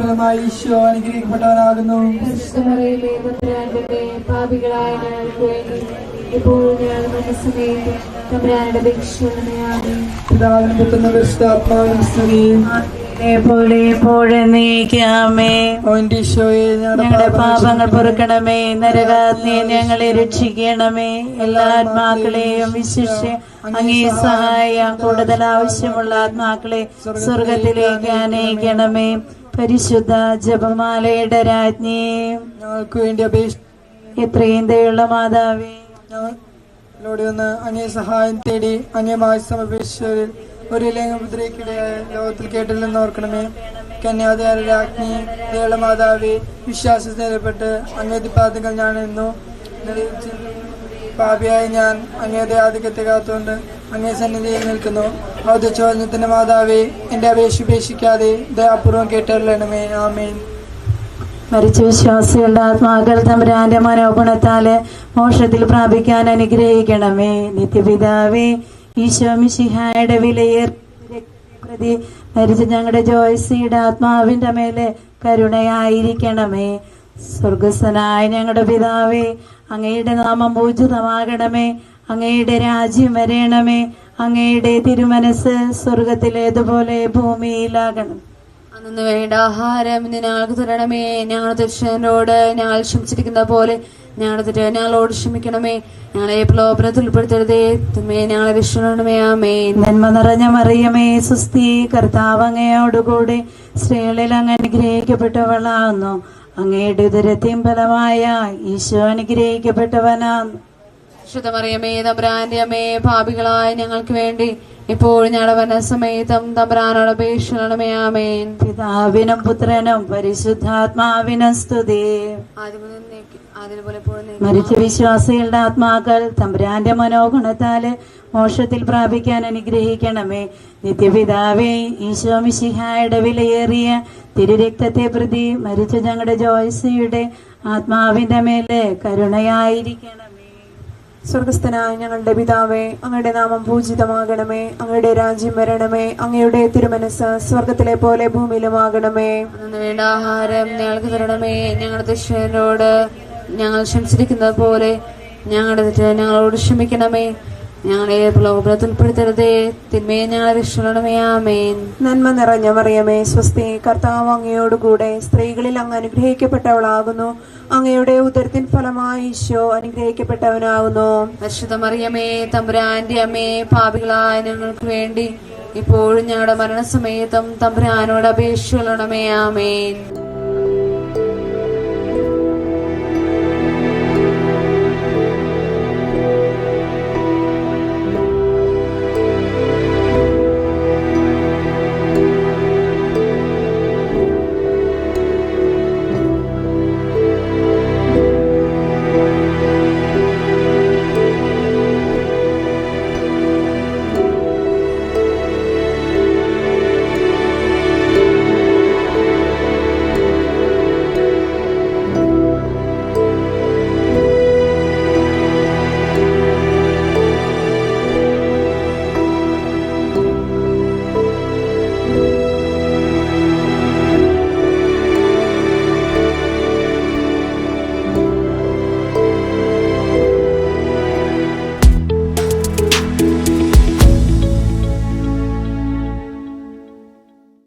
ഫലമായി ഈശോ അനുഗ്രഹിക്കപ്പെട്ടവനാകുന്നു. പാപികളായ ഞങ്ങൾക്ക് വേണ്ടി ഇപ്പോഴും ഞങ്ങളുടെ മനസ്സമയത്ത് തമ്പുരാനുടെ അപേക്ഷിക്കണമേ. പിതാവിനും പുത്രനും പരിശുദ്ധാത്മാവിനും സ്തുതി. പോലെ എപ്പോഴും നീക്കാമേ. ഞങ്ങളുടെ പാപങ്ങൾ പൊറുക്കണമേ. നരകാഗ്നിയെ ഞങ്ങളെ രക്ഷിക്കണമേ. എല്ലാ ആത്മാക്കളെയും വിശിഷ്യ അങ്ങേ സഹായം കൂടുതൽ ആവശ്യമുള്ള ആത്മാക്കളെ സ്വർഗത്തിലേക്ക് അനയിക്കണമേ. പരിശുദ്ധ ജപമാലയുടെ രാജ്ഞിയെ ഞങ്ങൾക്ക് വേണ്ടി എത്രയും ദയുള്ള മാതാവേ, ഞങ്ങളോട് ഒന്ന് അങ്ങേ സഹായം തേടി അങ്ങേമായി സമർപ്പിച്ചവരിൽ ഒരു ലംഘനമുദ്രയ്ക്കിടയായ ലോകത്തിൽ കേട്ടില്ലെന്ന് ഓർക്കണമേ. കന്യാദാര രാജ്ഞി ദയുള്ള മാതാവേ, വിശ്വാസത്തിൽപ്പെട്ട് അങ്ങേതി പാദങ്ങൾ ഞാൻ എന്നു പാപിയായി ഞാൻ അങ്ങേതെ ആധിക്യത്തെ കാത്തുകൊണ്ട് അങ്ങേ സന്നിധിയിൽ നിൽക്കുന്നു. ഔദ്യചോദനത്തിന്റെ മാതാവേ, എന്റെ അപേക്ഷ ഉപേക്ഷിക്കാതെ ദയാപൂർവം കേട്ടറിയണമേ. ആമേൻ. മരിച്ച വിശ്വാസികളുടെ ആത്മാക്കൾ തമ്പുരാന്റെ മനോഗുണത്താല് മോക്ഷത്തിൽ പ്രാപിക്കാൻ അനുഗ്രഹിക്കണമേ. നിത്യപിതാവേ, ഈശോ മിശിഹായുടെ പ്രതി മരിച്ച ഞങ്ങളുടെ ജോയ്സിയുടെ ആത്മാവിന്റെ മേലെ കരുണയായിരിക്കണമേ. സ്വർഗസ്ഥനായ ഞങ്ങളുടെ പിതാവേ, അങ്ങയുടെ നാമം പൂജിതമാകണമേ. അങ്ങയുടെ രാജ്യം വരേണമേ. അങ്ങയുടെ തിരുമനസ് സ്വർഗത്തിലേതുപോലെ ഭൂമിയിലാകണം. അന്നു വേണ്ട ആഹാരം ഇന്ന് ഞങ്ങൾക്ക് തരണമേ. ഞങ്ങളുടെ ദർശനോട് ഞങ്ങൾ ക്ഷമിച്ചിരിക്കുന്ന പോലെ ഞങ്ങളുടെ തെറ്റ് ഞങ്ങളോട് ക്ഷമിക്കണമേ. ഞങ്ങളെ പ്രലോഭനത്തിൽ ഉൾപ്പെടുത്തരുതേ, തിന്മയെ ഞങ്ങളെ രക്ഷിക്കണമേ. ആമേൻ. നന്മ നിറഞ്ഞ മറിയമേ, സുസ്ഥി, കർത്താവ് അങ്ങയോടുകൂടെ സ്ത്രീകളിൽ അങ്ങ് അനുഗ്രഹിക്കപ്പെട്ടവളാകുന്നു. അങ്ങയുടെ ഉദരത്തിൻ ഫലമായ ഈശോ അനുഗ്രഹിക്കപ്പെട്ടവനാകുന്നു. ശുദ്ധമറിയമേ, തമ്പുരാന്റെ അമ്മേ, പാപികളായ ഞങ്ങൾക്ക് വേണ്ടി ഇപ്പോഴും ഞങ്ങളുടെ മരണസമയത്തും തമ്പുരാനോട് അപേക്ഷിക്കണമേ. ആമേൻ. പിതാവിനും പുത്രനും പരിശുദ്ധാത്മാവിനും സ്തുതി. മരിച്ച വിശ്വാസികളുടെ ആത്മാക്കൾ തമ്പുരാന്റെ മനോഗുണത്താല് മോക്ഷത്തിൽ പ്രാപിക്കാൻ അനുഗ്രഹിക്കണമേ. നിത്യപിതാവേ, ഈശോ മിശിഹായുടെ വിലയേറിയ തിരുരക്തത്തെ പ്രതി മരിച്ച ഞങ്ങളുടെ ജോയ്സിയുടെ ആത്മാവിന്റെ മേലെ കരുണയായിരിക്കണമേ. സ്വർഗസ്ഥനായ ഞങ്ങളുടെ പിതാവേ, അങ്ങയുടെ നാമം പൂജിതമാകണമേ. അങ്ങയുടെ രാജ്യം വരണമേ. അങ്ങയുടെ തിരുമനസ് സ്വർഗത്തിലെ പോലെ ഭൂമിയിലുമാകണമേ. അന്നു വേണ്ട ആഹാരം ഞങ്ങൾക്ക് തരണമേ. ഞങ്ങളുടെ ദുഷ്ടരോട് ഞങ്ങൾ ക്ഷമിച്ചിരിക്കുന്നത് പോലെ ഞങ്ങളുടെ തെറ്റ് ഞങ്ങളോട് ക്ഷമിക്കണമേ. ഞങ്ങളെ പ്രലോഭനത്തിൽ ഉൾപ്പെടുത്തരുതേ, തിന്മയെ ഞങ്ങളെ രക്ഷിക്കണമേ. ആമേൻ. നന്മ നിറഞ്ഞ മറിയമേ, സ്വസ്തി, കർത്താവ് അങ്ങയോടുകൂടെ സ്ത്രീകളിൽ അങ്ങ് അനുഗ്രഹിക്കപ്പെട്ടവളാകുന്നു. അങ്ങയുടെ ഉദരത്തിൻ ഫലമായി ഈശോ അനുഗ്രഹിക്കപ്പെട്ടവനാകുന്നു. പരിശുദ്ധ മറിയമേ, തമ്പുരാന്റെ അമ്മേ, പാപികളായ ഞങ്ങൾക്ക് വേണ്ടി ഇപ്പോഴും ഞങ്ങളുടെ മരണസമയത്തും തമ്പുരാനോട് അപേക്ഷിക്കണമേ. ആമേൻ.